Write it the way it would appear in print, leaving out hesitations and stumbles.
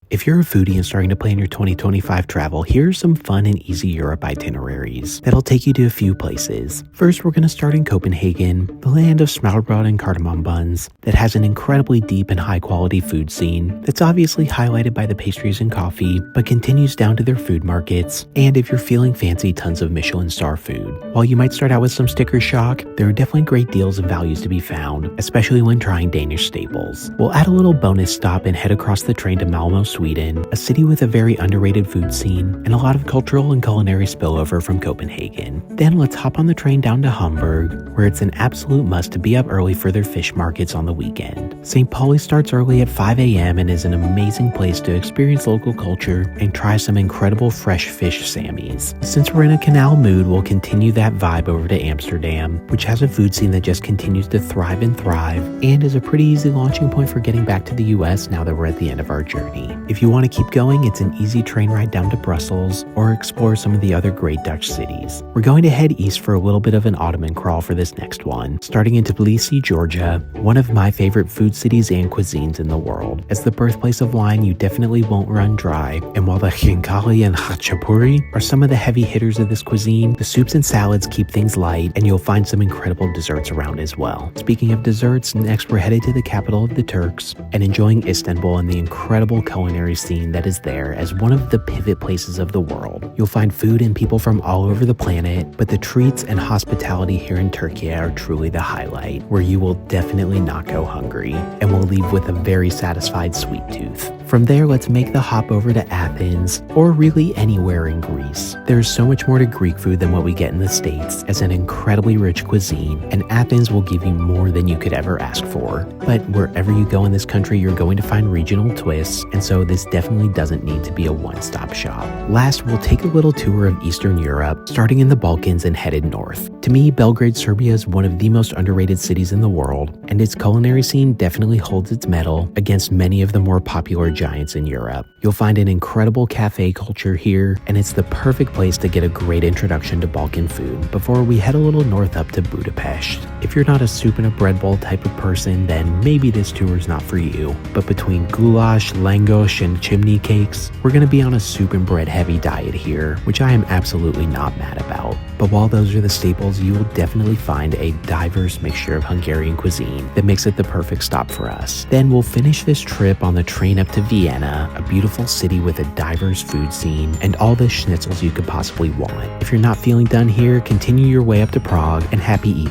If you're a foodie and starting to plan your 2025 travel, here's some fun and easy Europe itineraries that'll take you to a few places. First, we're going to start in Copenhagen, the land of smørrebrød and cardamom buns that has an incredibly deep and high-quality food scene that's obviously highlighted by the pastries and coffee, but continues down to their food markets, and if you're feeling fancy, tons of Michelin star food. While you might start out with some sticker shock, there are definitely great deals and values to be found, especially when trying Danish staples. We'll add a little bonus stop and head across the train to Malmö, Sweden, a city with a very underrated food scene and a lot of cultural and culinary spillover from Copenhagen. Then let's hop on the train down to Hamburg, where it's an absolute must to be up early for their fish markets on the weekend. St. Pauli starts early at 5 a.m. and is an amazing place to experience local culture and try some incredible fresh fish sammies. Since we're in a canal mood, we'll continue that vibe over to Amsterdam, which has a food scene that just continues to thrive and is a pretty easy launching point for getting back to the US now that we're at the end of our journey. If you want to keep going, it's an easy train ride down to Brussels or explore some of the other great Dutch cities. We're going to head east for a little bit of an Ottoman crawl for this next one, starting in Tbilisi, Georgia, one of my favorite food cities and cuisines in the world. As the birthplace of wine, you definitely won't run dry, and while the khinkali and khachapuri are some of the heavy hitters of this cuisine, the soups and salads keep things light, and you'll find some incredible desserts around as well. Speaking of desserts, next we're headed to the capital of the Turks and enjoying Istanbul and the incredible culinary scene that is there as one of the pivot places of the world. You'll find food and people from all over the planet, but the treats and hospitality here in Turkey are truly the highlight, where you will definitely not go hungry and will leave with a very satisfied sweet tooth. From there, let's make the hop over to Athens, or really anywhere in Greece. There's so much more to Greek food than what we get in the States, as an incredibly rich cuisine, and Athens will give you more than you could ever ask for. But wherever you go in this country, you're going to find regional twists, and so this definitely doesn't need to be a one-stop shop. Last, we'll take a little tour of Eastern Europe, starting in the Balkans and headed north. To me, Belgrade, Serbia is one of the most underrated cities in the world, and its culinary scene definitely holds its mettle against many of the more popular giants in Europe. You'll find an incredible cafe culture here, and it's the perfect place to get a great introduction to Balkan food before we head a little north up to Budapest. If you're not a soup and a bread bowl type of person, then maybe this tour is not for you. But between goulash, langos, and chimney cakes, we're going to be on a soup and bread heavy diet here, which I am absolutely not mad about. But while those are the staples, you will definitely find a diverse mixture of Hungarian cuisine that makes it the perfect stop for us. Then we'll finish this trip on the train up to Vienna, a beautiful city with a diverse food scene and all the schnitzels you could possibly want. If you're not feeling done here, continue your way up to Prague, and happy eating.